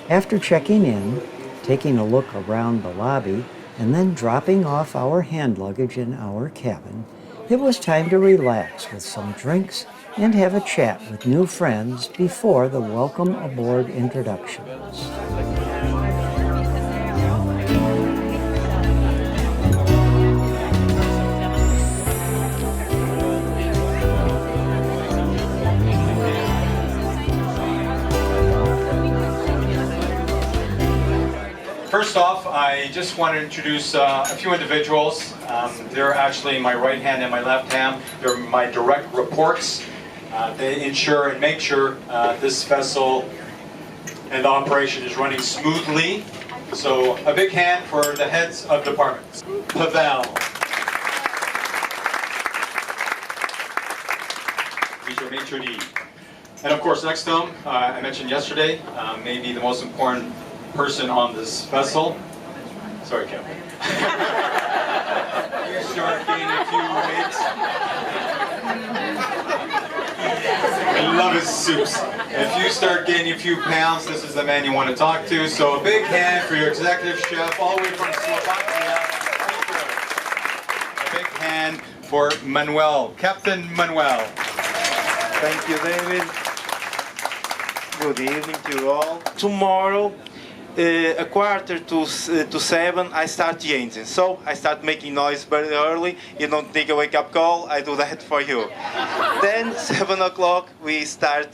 After checking in, taking a look around the lobby, and then dropping off our hand luggage in our cabin, it was time to relax with some drinks and have a chat with new friends before the welcome aboard introductions. First off, I just want to introduce a few individuals. They're actually my right hand and my left hand. They're my direct reports. They ensure and make sure this vessel and the operation is running smoothly. So a big hand for the heads of departments. Pavel. He's your maitre d'. And of course, next to him, I mentioned yesterday, maybe the most important person on this vessel. Sorry, Captain. You start gaining a few weights. I love his soups. If you start gaining a few pounds, this is the man you want to talk to. So a big hand for your executive chef, all the way from Slovakia. A big hand for Manuel, Captain Manuel. Thank you, David. Good evening to you all. Tomorrow, a quarter to 7, I start the engine. So I start making noise very early. You don't take a wake-up call. I do that for you. Then 7 o'clock we start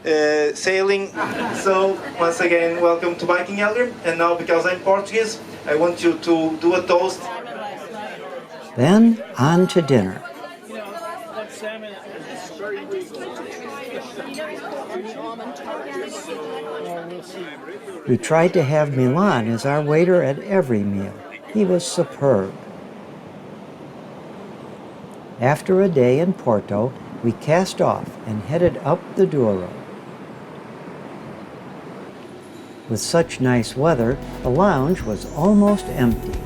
sailing. So once again, welcome to Viking Helgrim. And now, because I'm Portuguese, I want you to do a toast. Then on to dinner. We tried to have Milan as our waiter at every meal. He was superb. After a day in Porto, we cast off and headed up the Douro. With such nice weather, the lounge was almost empty.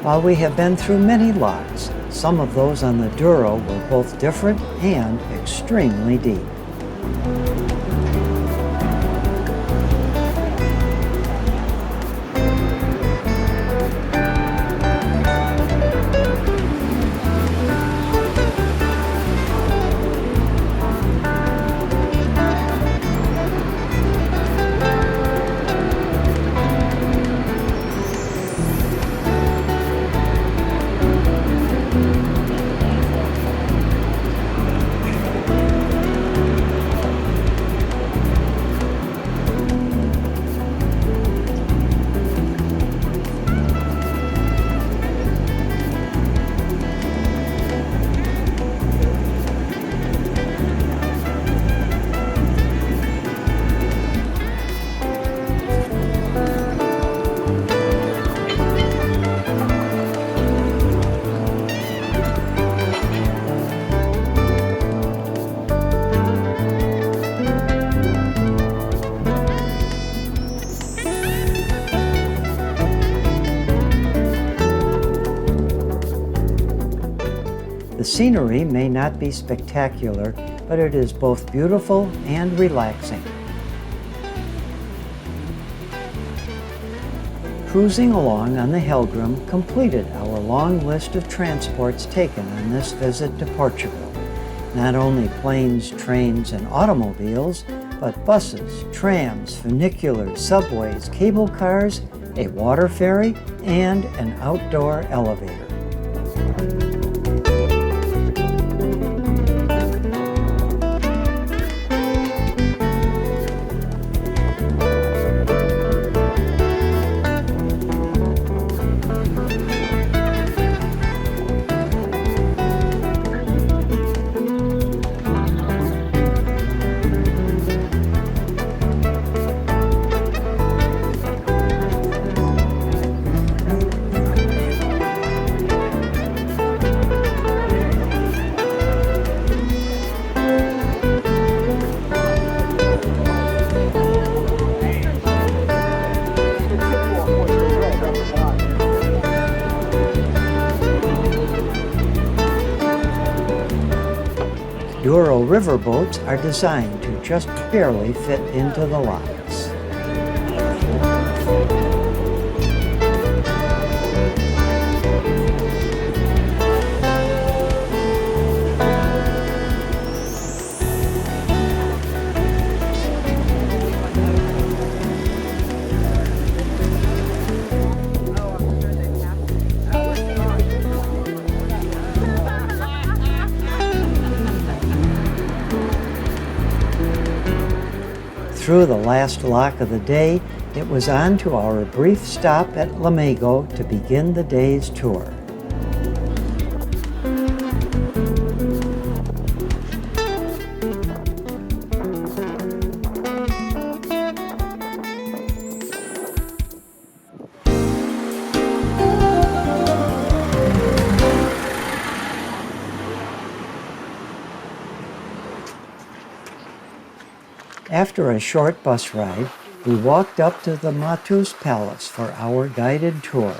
While we have been through many locks, some of those on the Douro were both different and extremely deep. The scenery may not be spectacular, but it is both beautiful and relaxing. Cruising along on the Helgrim completed our long list of transports taken on this visit to Portugal. Not only planes, trains, and automobiles, but buses, trams, funiculars, subways, cable cars, a water ferry, and an outdoor elevator. Douro River boats are designed to just barely fit into the locks. Through the last lock of the day, it was on to our brief stop at Lamego to begin the day's tour. After a short bus ride, we walked up to the Matus Palace for our guided tour.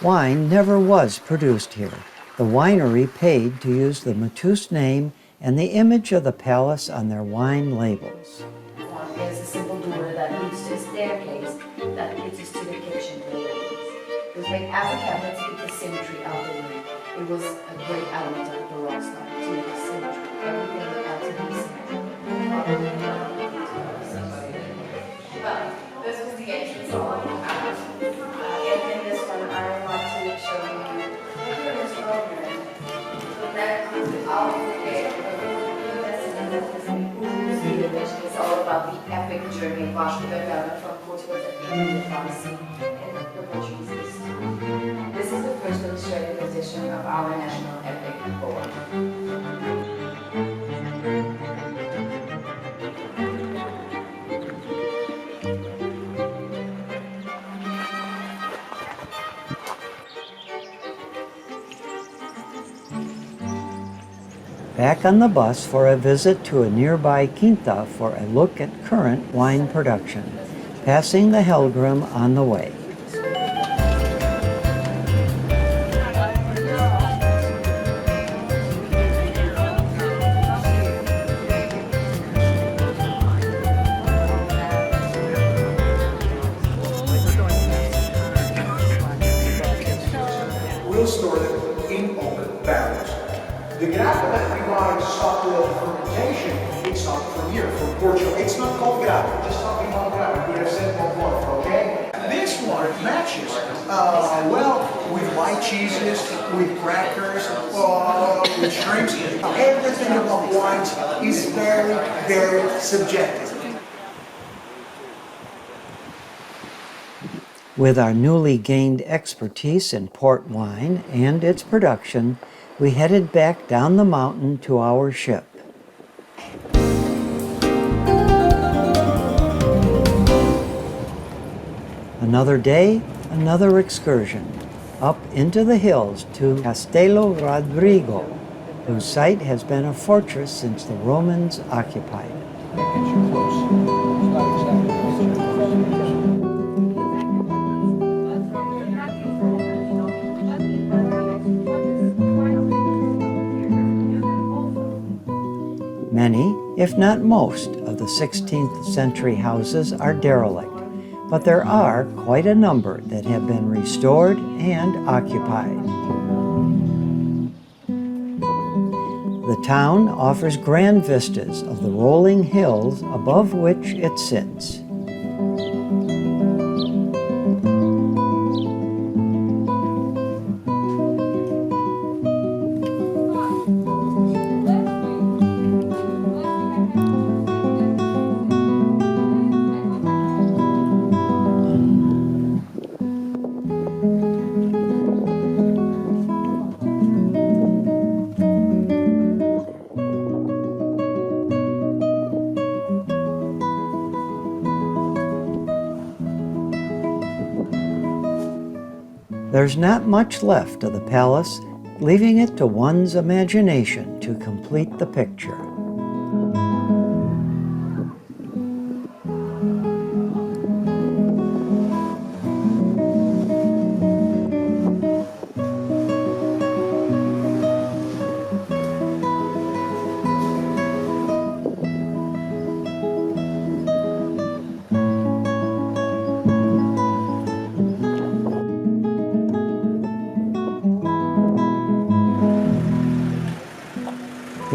Wine never was produced here. The winery paid to use the Matus name and the image of the palace on their wine labels. There's a simple door that leads to a staircase that leads us to the kitchen. It was made as a cabinet to keep the symmetry of the room. It was a great element of Baroque style, to keep the symmetry. Everything had to be symmetrical. But this was the entrance hall. In this one, I would like to show you this program. That comes out of the gate. Which is all about the epic journey of Vasco da Gama from Portugal to India, and the Portuguese East. This is the first illustrated edition of our national epic poem. Back on the bus for a visit to a nearby quinta for a look at current wine production, passing the Helgrim on the way. We'll store them in open barrels. The grappa that we buy stock level fermentation, it's not from here, from Portugal. It's not called grappa, just talking about grappa. We have said before, okay? This one matches, well, with white cheeses, with crackers, with shrimps. Everything about wines is very, very subjective. With our newly gained expertise in port wine and its production, we headed back down the mountain to our ship. Another day, another excursion, up into the hills to Castelo Rodrigo, whose site has been a fortress since the Romans occupied it. Many, if not most, of the 16th century houses are derelict, but there are quite a number that have been restored and occupied. The town offers grand vistas of the rolling hills above which it sits. There's not much left of the palace, leaving it to one's imagination to complete the picture.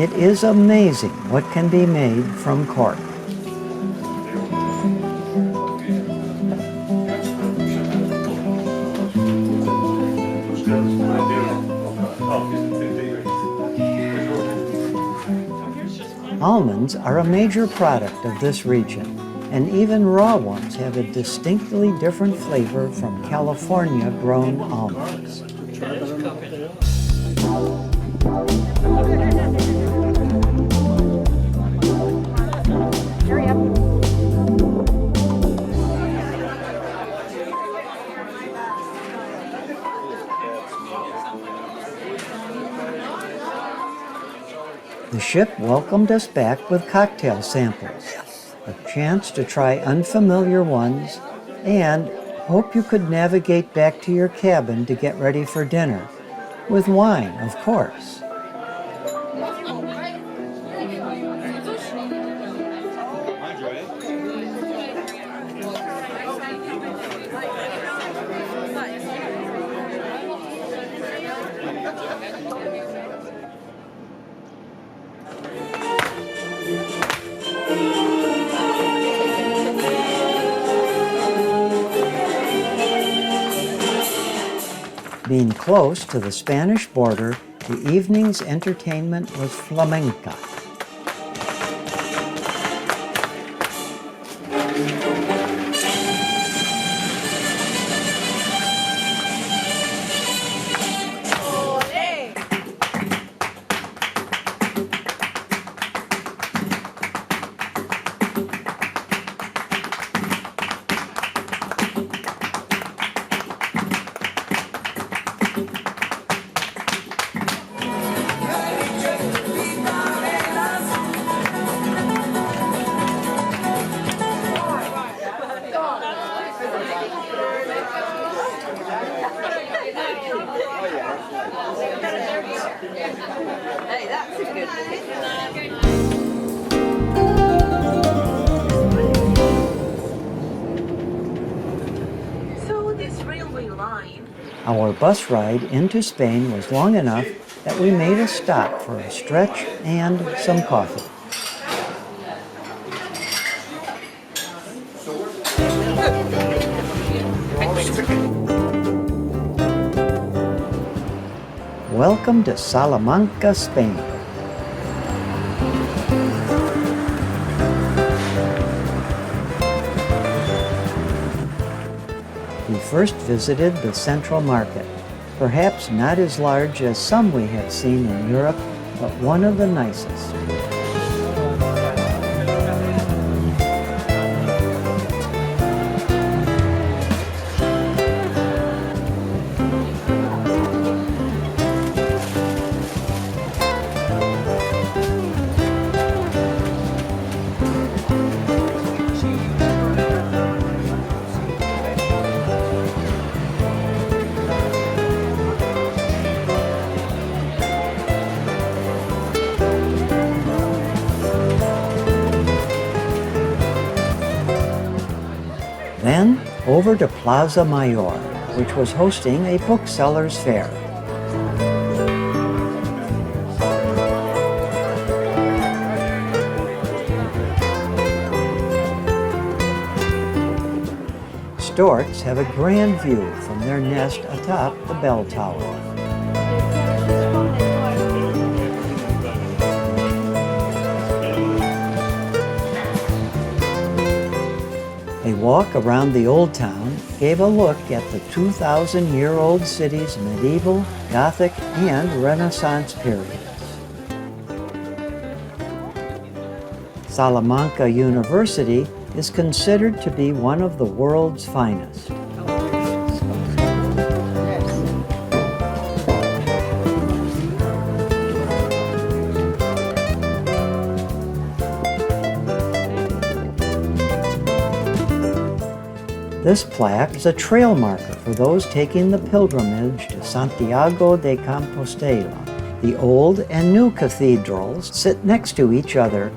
It is amazing what can be made from cork. Almonds are a major product of this region, and even raw ones have a distinctly different flavor from California-grown almonds. The ship welcomed us back with cocktail samples, a chance to try unfamiliar ones, and hope you could navigate back to your cabin to get ready for dinner, with wine, of course. Being close to the Spanish border, the evening's entertainment was flamenca. Hey, that's a good So this railway line. Our bus ride into Spain was long enough that we made a stop for a stretch and some coffee. Welcome to Salamanca, Spain. We first visited the Central Market, perhaps not as large as some we have seen in Europe, but one of the nicest. Then over to Plaza Mayor, which was hosting a booksellers' fair. Storks have a grand view from their nest atop the bell tower. A walk around the old town gave a look at the 2,000-year-old city's medieval, Gothic, and Renaissance periods. Salamanca University is considered to be one of the world's finest. This plaque is a trail marker for those taking the pilgrimage to Santiago De Compostela. The old and new cathedrals sit next to each other.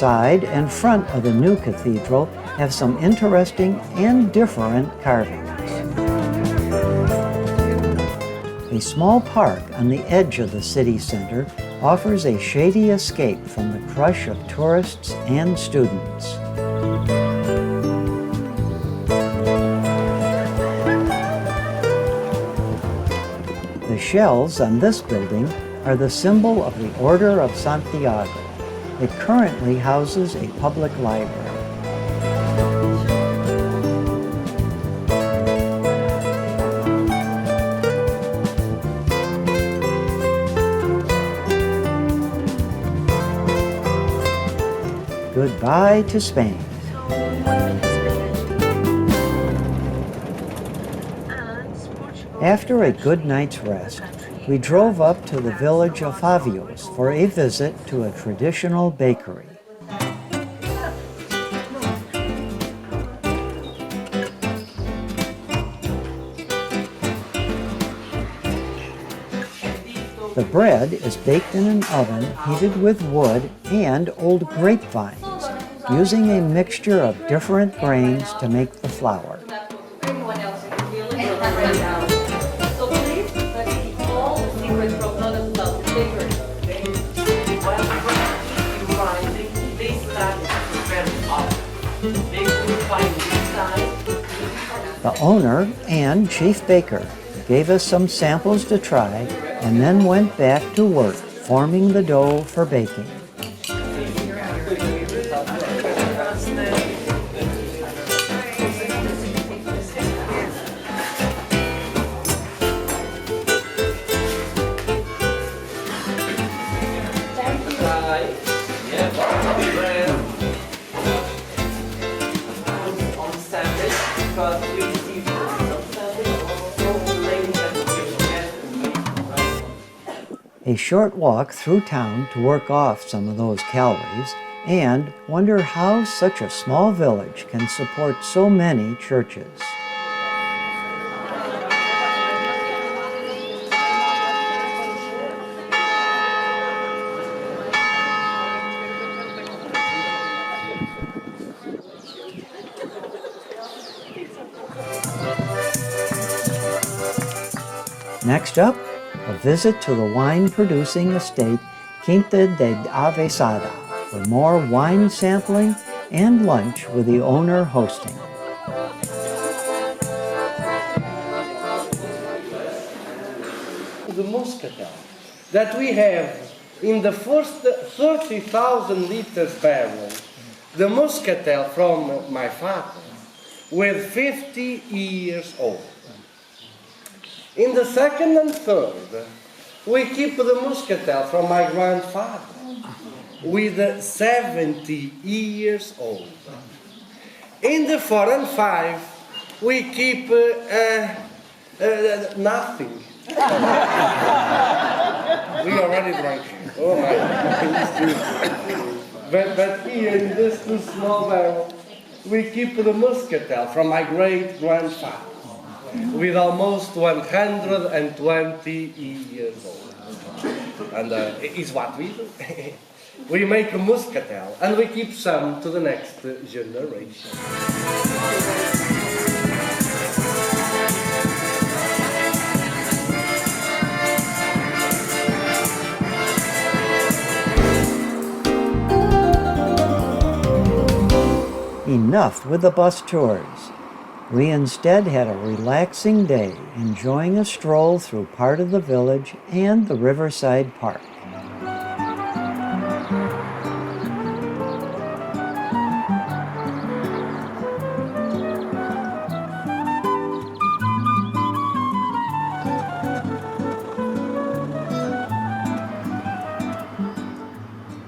side and front of the new cathedral have some interesting and different carvings. A small park on the edge of the city center offers a shady escape from the crush of tourists and students. The shells on this building are the symbol of the Order of Santiago. It currently houses a public library. Goodbye to Spain. After a good night's rest, we drove up to the village of Ovules for a visit to a traditional bakery. The bread is baked in an oven heated with wood and old grapevines, using a mixture of different grains to make the flour. So please, let's keep all the secrets from none of the secrets, okay? While you rising, this time is very hot. They will find this time. The owner and chief baker gave us some samples to try and then went back to work forming the dough for baking. A short walk through town to work off some of those calories and wonder how such a small village can support so many churches. Next up, a visit to the wine-producing estate Quinta de Avesada for more wine sampling and lunch with the owner hosting. The muscatel that we have in the first 30,000 liters barrel, the muscatel from my father, with 50 years old. In the second and third, we keep the muscatel from my grandfather, with 70 years old. In the 4 and 5, we keep nothing. We already drank. Oh my God. But here in this too small barrel, we keep the muscatel from my great-grandfather, with almost 120 years old. And it's what we do. We make a muscatel and we keep some to the next generation. Enough with the bus tours. We instead had a relaxing day, enjoying a stroll through part of the village and the Riverside Park.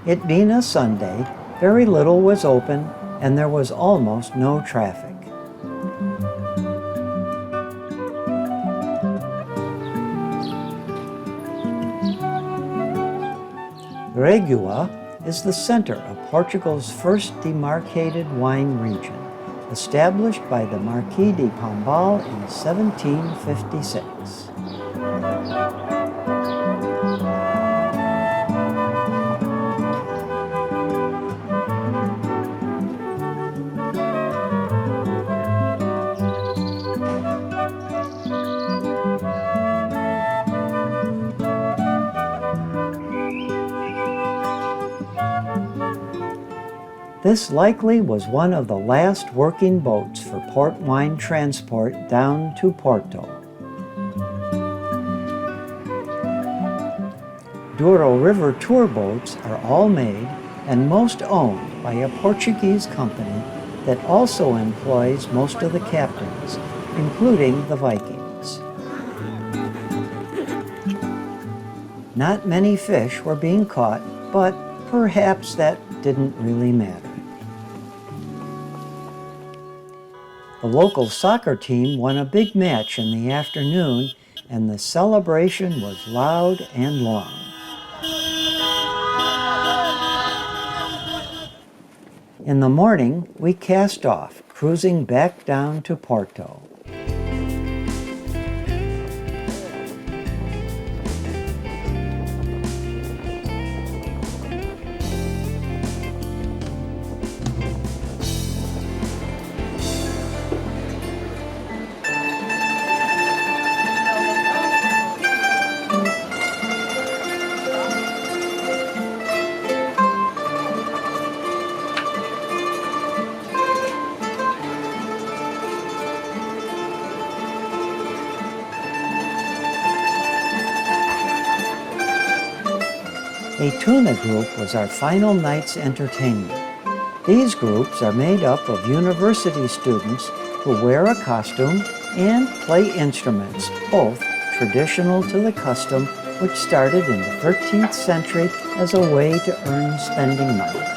It being a Sunday, very little was open and there was almost no traffic. Regua is the center of Portugal's first demarcated wine region, established by the Marquis de Pombal in 1756. This likely was one of the last working boats for port wine transport down to Porto. Douro River tour boats are all made and most owned by a Portuguese company that also employs most of the captains, including the Vikings. Not many fish were being caught, but perhaps that didn't really matter. The local soccer team won a big match in the afternoon, and the celebration was loud and long. In the morning, we cast off, cruising back down to Porto. A tuna group was our final night's entertainment. These groups are made up of university students who wear a costume and play instruments, both traditional to the custom, which started in the 13th century as a way to earn spending money.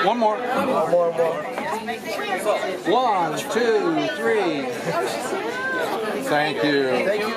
One more. One, two, three. Thank you.